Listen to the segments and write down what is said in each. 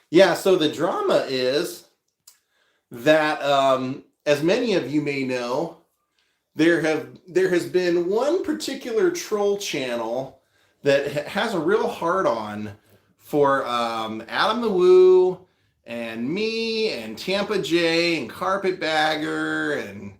Yeah, so the drama is that, as many of you may know, there has been one particular troll channel that has a real hard on for Adam the Woo and me and Tampa J and Carpetbagger and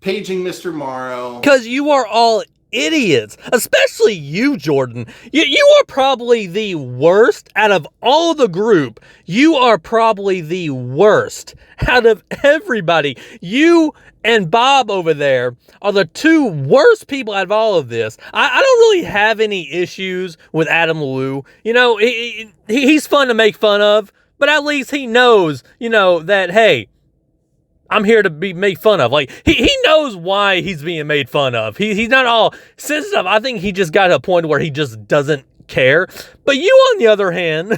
Paging Mr. Morrow. Because you are all idiots, especially you, Jordan. You are probably the worst out of all the group. You are probably the worst out of everybody. You and Bob over there are the two worst people out of all of this. I don't really have any issues with Adam Lou. You know, he's fun to make fun of, but at least he knows, that, hey, I'm here to be made fun of. Like, he knows why he's being made fun of. He's not all sensitive. I think he just got to a point where he just doesn't care. But you, on the other hand,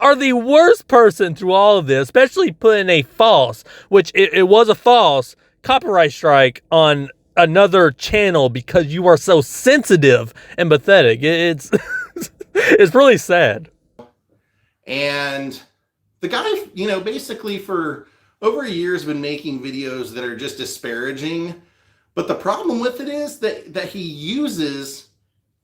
are the worst person through all of this, especially putting a false, which it was a false, copyright strike on another channel because you are so sensitive and pathetic. It's it's really sad. And the guy, basically for over a year has been making videos that are just disparaging. But the problem with it is that he uses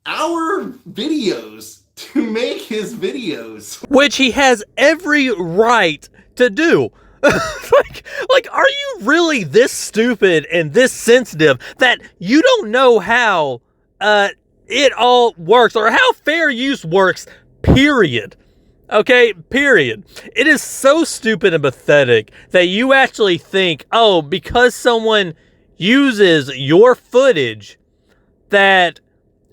our videos to make his videos. Which he has every right to do. Are you really this stupid and this sensitive that you don't know how it all works or how fair use works, period? Okay, period. It is so stupid and pathetic that you actually think, oh, because someone uses your footage, that's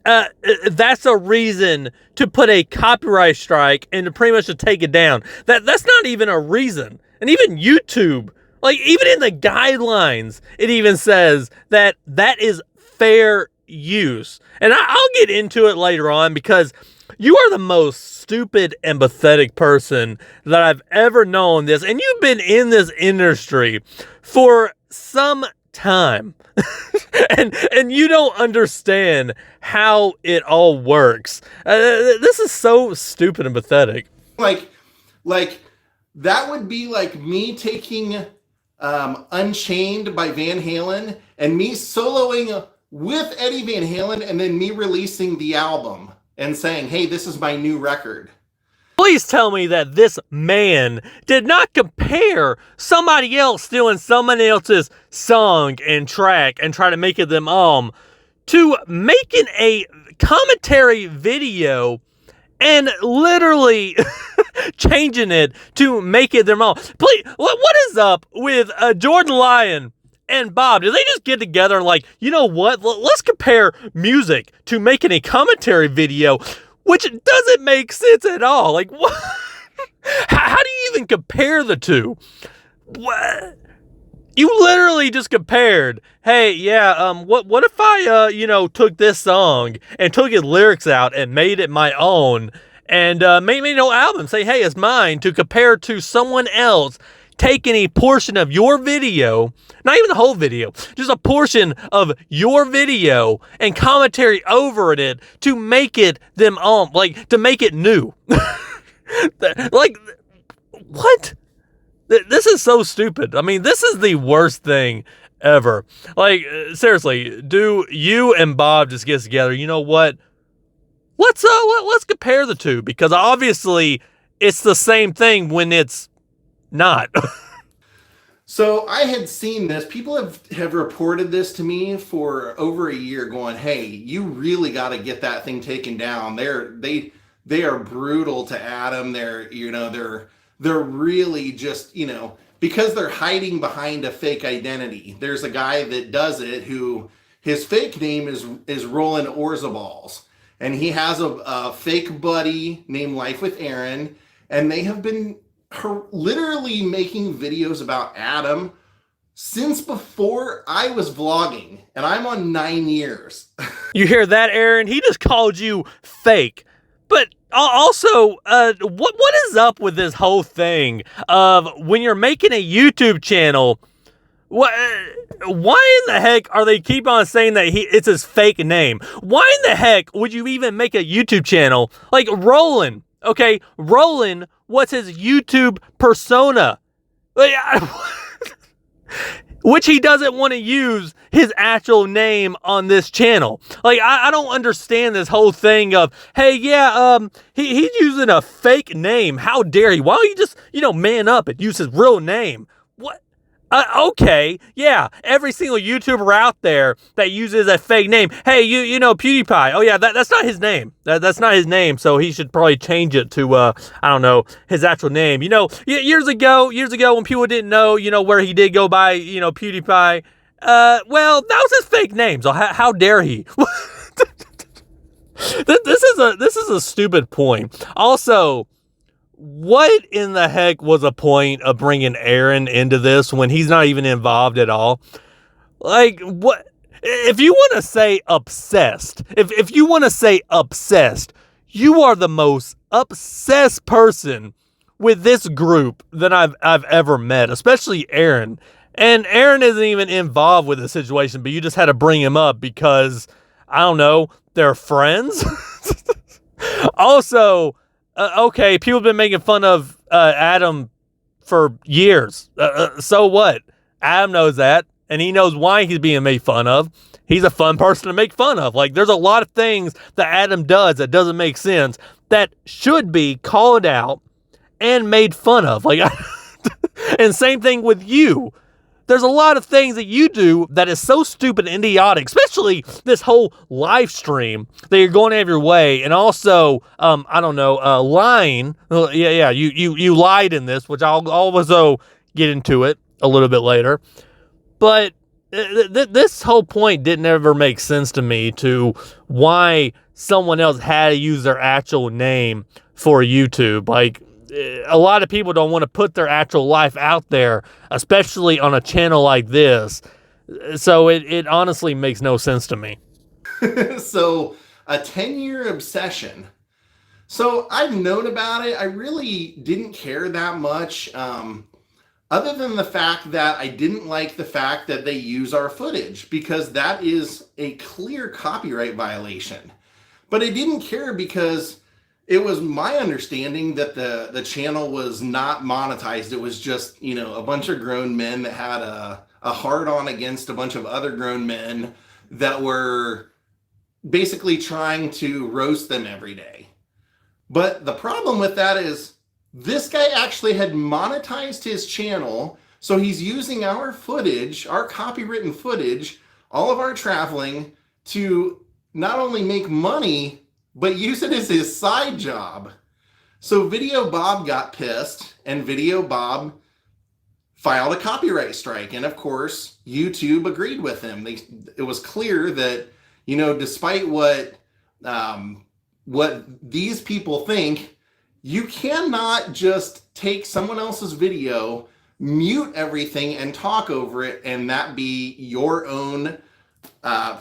a reason to put a copyright strike and to pretty much to take it down. That's not even a reason. And even YouTube, even in the guidelines, it even says that is fair use. And I'll get into it later on because you are the most stupid and pathetic person that I've ever known this. And you've been in this industry for some time. and you don't understand how it all works. This is so stupid and pathetic. Like that would be like me taking Unchained by Van Halen and me soloing with Eddie Van Halen and then me releasing the album and saying, hey, this is my new record. Please tell me that this man did not compare somebody else stealing someone else's song and track and try to make it them to making a commentary video and literally changing it to make it their own. Please, what is up with Jordan Lyon and Bob? Did they just get together and you know what? Let's compare music to making a commentary video, which doesn't make sense at all. What? How do you even compare the two? What? You literally just compared. Hey, yeah, what if I, took this song and took its lyrics out and made it my own and made me no album, say, hey, it's mine, to compare to someone else taking a portion of your video, not even the whole video, just a portion of your video and commentary over it to make it them own, to make it new. What? This is so stupid. I mean, this is the worst thing ever. Seriously, do you and Bob just get together? You know what? Let's compare the two, because obviously it's the same thing when it's not. So I had seen this. People have reported this to me for over a year, going, hey, you really got to get that thing taken down. They are brutal to Adam. They're really just, because they're hiding behind a fake identity. There's a guy that does it who his fake name is Roland Orzaballs. And he has a fake buddy named Life with Aaron. And they have been literally making videos about Adam since before I was vlogging. And I'm on 9 years. You hear that, Aaron? He just called you fake. But also, what is up with this whole thing of when you're making a YouTube channel, why in the heck are they keep on saying that it's his fake name? Why in the heck would you even make a YouTube channel? Roland, Okay, Roland was his YouTube persona. Like, which he doesn't want to use his actual name on this channel. Like, I don't understand this whole thing of, hey, yeah, he's using a fake name. How dare he? Why don't you just, man up and use his real name? What? Okay, yeah, every single YouTuber out there that uses a fake name. Hey, you know PewDiePie. Oh yeah, that's not his name. That's not his name. So he should probably change it to I don't know, his actual name. Years ago when people didn't know, where he did go by, PewDiePie. Well, that was his fake name. So how dare he? This is a stupid point. Also, what in the heck was the point of bringing Aaron into this when he's not even involved at all? Like, what? If you want to say obsessed, if you want to say obsessed, you are the most obsessed person with this group that I've ever met, especially Aaron. And Aaron isn't even involved with the situation, but you just had to bring him up because, I don't know, they're friends? Also, okay, people have been making fun of Adam for years. So what? Adam knows that, and he knows why he's being made fun of. He's a fun person to make fun of. Like, there's a lot of things that Adam does that doesn't make sense that should be called out and made fun of. Like, and same thing with you. There's a lot of things that you do that is so stupid and idiotic, especially this whole live stream that you're going out of your way. And also, I don't know, lying. Yeah, you lied in this, which I'll also get into it a little bit later. But this whole point didn't ever make sense to me to why someone else had to use their actual name for YouTube. Like, a lot of people don't want to put their actual life out there, especially on a channel like this. So it honestly makes no sense to me. So a 10-year obsession. So I've known about it. I really didn't care that much. Other than the fact that I didn't like the fact that they use our footage, because that is a clear copyright violation. But I didn't care because it was my understanding that the channel was not monetized. It was just, a bunch of grown men that had a hard-on against a bunch of other grown men that were basically trying to roast them every day. But the problem with that is this guy actually had monetized his channel. So he's using our footage, our copywritten footage, all of our traveling to not only make money, but use it as his side job. So Video Bob got pissed, and Video Bob filed a copyright strike. And of course, YouTube agreed with him. It was clear that, despite what these people think, you cannot just take someone else's video, mute everything, and talk over it, and that be your own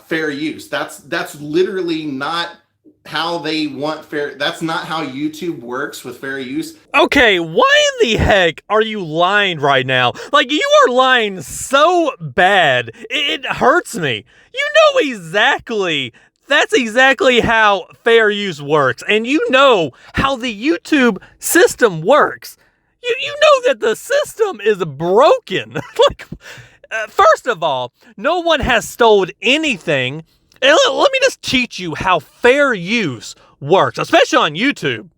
fair use. That's literally not how they want fair. That's not how YouTube works with fair use. Okay, why in the heck are you lying right now? Like, you are lying so bad, it hurts me. You know exactly. That's exactly how fair use works. And you know how the YouTube system works. You know that the system is broken. Like, first of all, no one has stolen anything. And let me just teach you how fair use works, especially on YouTube.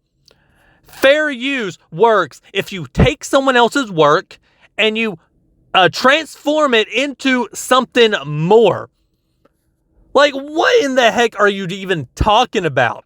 Fair use works if you take someone else's work and you transform it into something more. Like, what in the heck are you even talking about?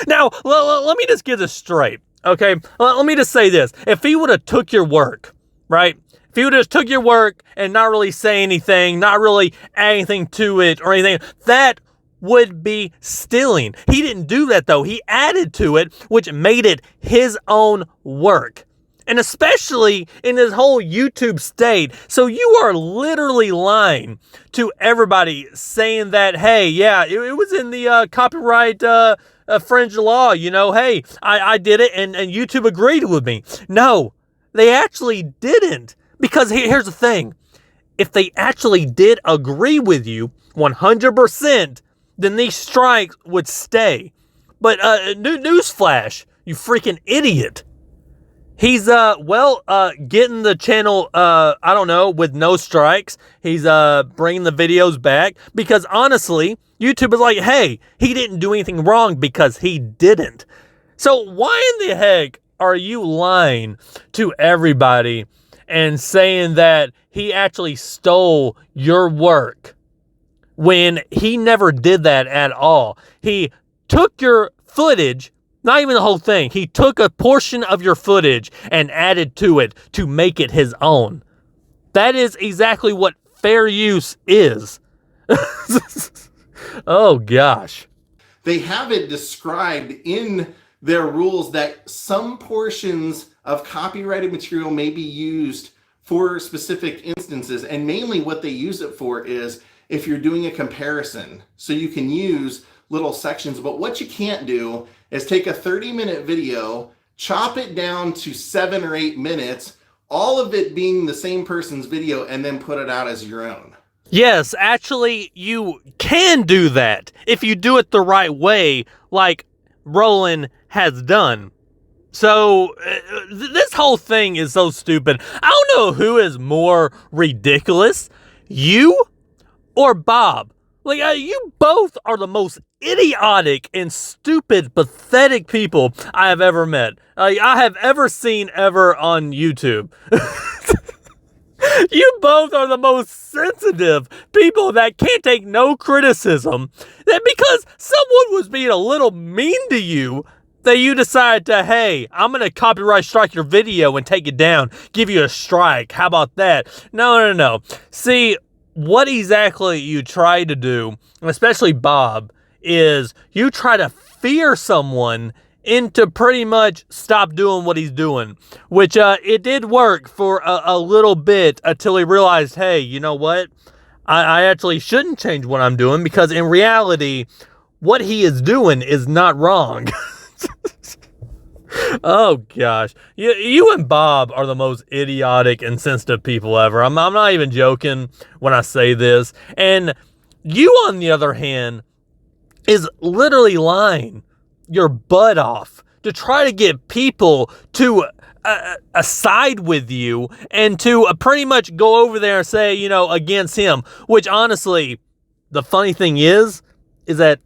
Now, let me just get this straight, okay? Let me just say this. If he would have took your work, right? If he would have just took your work and not really say anything, not really add anything to it or anything, that would be stealing. He didn't do that, though. He added to it, which made it his own work. And especially in this whole YouTube state. So you are literally lying to everybody saying that, hey, yeah, it was in the copyright fringe law, hey, I did it and YouTube agreed with me. No, they actually didn't. Because here's the thing. If they actually did agree with you 100%, then these strikes would stay. But newsflash, you freaking idiot. He's, getting the channel, I don't know, with no strikes. He's, bringing the videos back because honestly, YouTube is like, hey, he didn't do anything wrong because he didn't. So why in the heck are you lying to everybody and saying that he actually stole your work when he never did that at all? He took your footage, not even the whole thing. He took a portion of your footage and added to it to make it his own. That is exactly what fair use is. Oh, gosh. They have it described in their rules that some portions of copyrighted material may be used for specific instances. And mainly what they use it for is if you're doing a comparison. So you can use little sections, but what you can't do is take a 30-minute video, chop it down to 7 or 8 minutes, all of it being the same person's video, and then put it out as your own. Yes, actually, you can do that if you do it the right way, like Roland has done. So, this whole thing is so stupid. I don't know who is more ridiculous, you or Bob. Like, you both are the most idiotic and stupid, pathetic people I have ever met. I have ever seen ever on YouTube. You both are the most sensitive people that can't take no criticism. That because someone was being a little mean to you, that you decide to, hey, I'm going to copyright strike your video and take it down, give you a strike. How about that? No. See, what exactly you try to do, especially Bob, is you try to fear someone into pretty much stop doing what he's doing, which it did work for a little bit until he realized, hey, you know what? I actually shouldn't change what I'm doing because in reality, what he is doing is not wrong. Oh, gosh. You and Bob are the most idiotic and sensitive people ever. I'm not even joking when I say this. And you, on the other hand, is literally lying your butt off to try to get people to side with you and to pretty much go over there and say, you know, against him. Which, honestly, the funny thing is that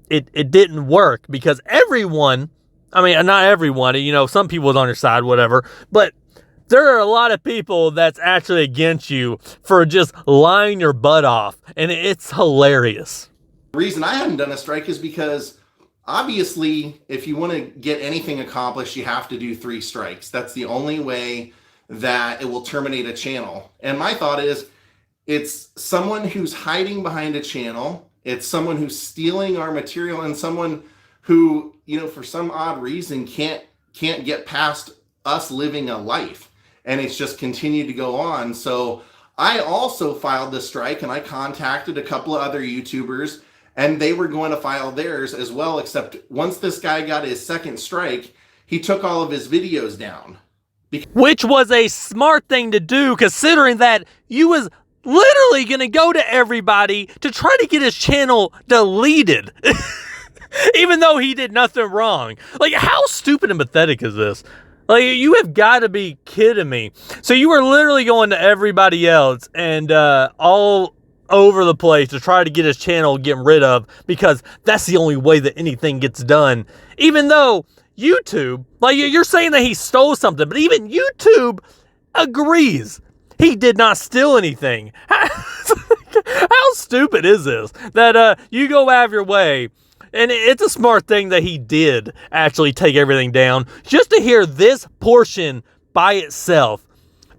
it didn't work because everyone... I mean, not everyone, you know, some people was on your side, whatever, but there are a lot of people that's actually against you for just lying your butt off, and it's hilarious. The reason I haven't done a strike is because obviously, if you want to get anything accomplished, you have to do 3 strikes. That's the only way that it will terminate a channel. And my thought is, it's someone who's hiding behind a channel, it's someone who's stealing our material, and someone who, you know, for some odd reason can't get past us living a life, and it's just continued to go on. So I also filed the strike, and I contacted a couple of other YouTubers, and they were going to file theirs as well, except once this guy got his second strike, he took all of his videos down. Which was a smart thing to do, considering that you was literally going to go to everybody to try to get his channel deleted. Even though he did nothing wrong. Like, how stupid and pathetic is this? Like, you have got to be kidding me. So you were literally going to everybody else and all over the place to try to get his channel getting rid of because that's the only way that anything gets done. Even though YouTube, like, you're saying that he stole something, but even YouTube agrees he did not steal anything. How stupid is this? That you go out of your way. And it's a smart thing that he did actually take everything down just to hear this portion by itself.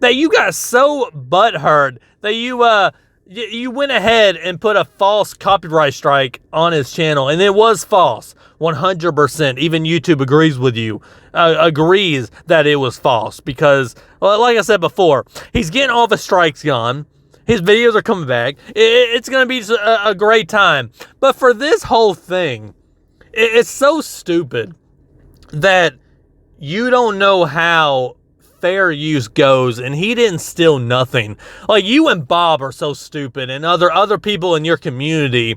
That you got so butthurt that you went ahead and put a false copyright strike on his channel. And it was false, 100%. Even YouTube agrees with you, agrees that it was false. Because, well, like I said before, he's getting all the strikes gone. His videos are coming back. It's going to be a great time. But for this whole thing, it's so stupid that you don't know how fair use goes, and he didn't steal nothing. Like, you and Bob are so stupid, and other people in your community.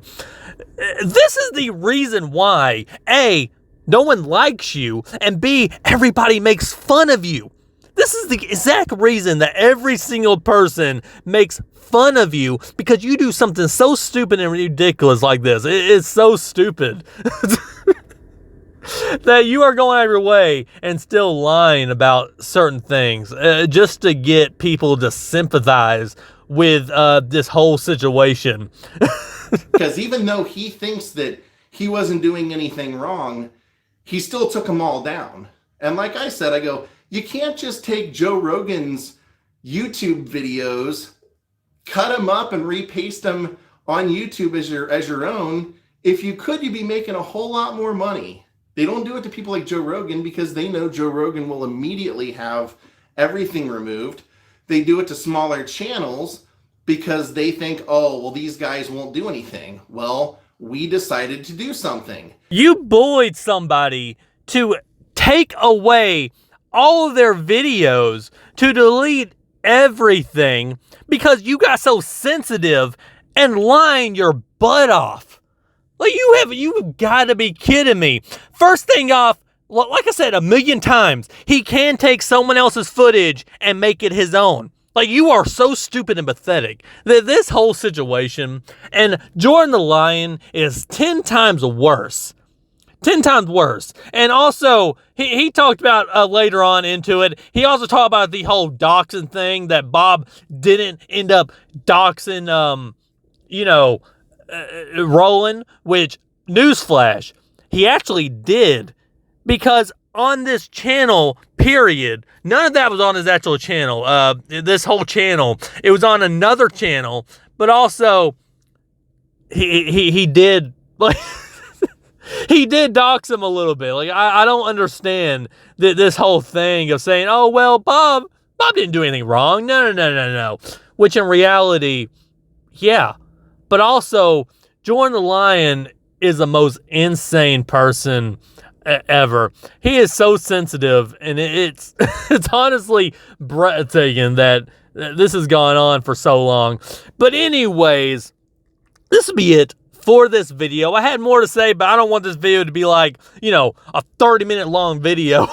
This is the reason why, A, no one likes you, and B, everybody makes fun of you. This is the exact reason that every single person makes fun of you, because you do something so stupid and ridiculous like this. It's so stupid that you are going out of your way and still lying about certain things just to get people to sympathize with this whole situation. Because even though he thinks that he wasn't doing anything wrong, he still took them all down. And like I said, I go, you can't just take Joe Rogan's YouTube videos, cut them up and repaste them on YouTube as your own. If you could, you'd be making a whole lot more money. They don't do it to people like Joe Rogan because they know Joe Rogan will immediately have everything removed. They do it to smaller channels because they think, oh, well, these guys won't do anything. Well, we decided to do something. You bullied somebody to take away all of their videos, to delete everything because you got so sensitive and lying your butt off. Like, you've got to be kidding me. First thing off, like I said a million times, he can take someone else's footage and make it his own. Like, you are so stupid and pathetic that this whole situation, and Jordan the Lion is 10 times worse. 10 times worse. And also, he talked about later on into it, he also talked about the whole doxing thing, that Bob didn't end up doxing, Roland, which, newsflash, he actually did. Because on this channel, period, none of that was on his actual channel. This whole channel, it was on another channel, but also, he did, like... He did dox him a little bit. Like, I don't understand this whole thing of saying, oh, well, Bob didn't do anything wrong. No. Which in reality, yeah. But also, Jordan the Lion is the most insane person ever. He is so sensitive, and it's honestly breathtaking that this has gone on for so long. But anyways, this will be it for this video. I had more to say, but I don't want this video to be like, a 30-minute long video.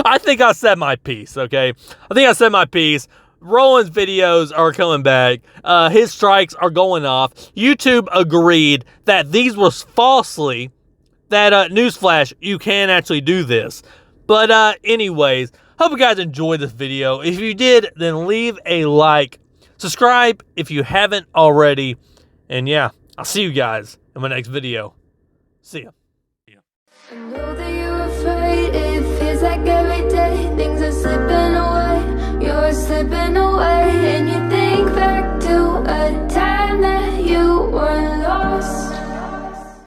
I think I said my piece, okay? I think I said my piece. Roland's videos are coming back. His strikes are going off. YouTube agreed that these were falsely, that, newsflash, you can actually do this. But anyways, hope you guys enjoyed this video. If you did, then leave a like. Subscribe if you haven't already. And yeah, I'll see you guys in my next video. See ya. I know that you're afraid, it feels like every day things are slipping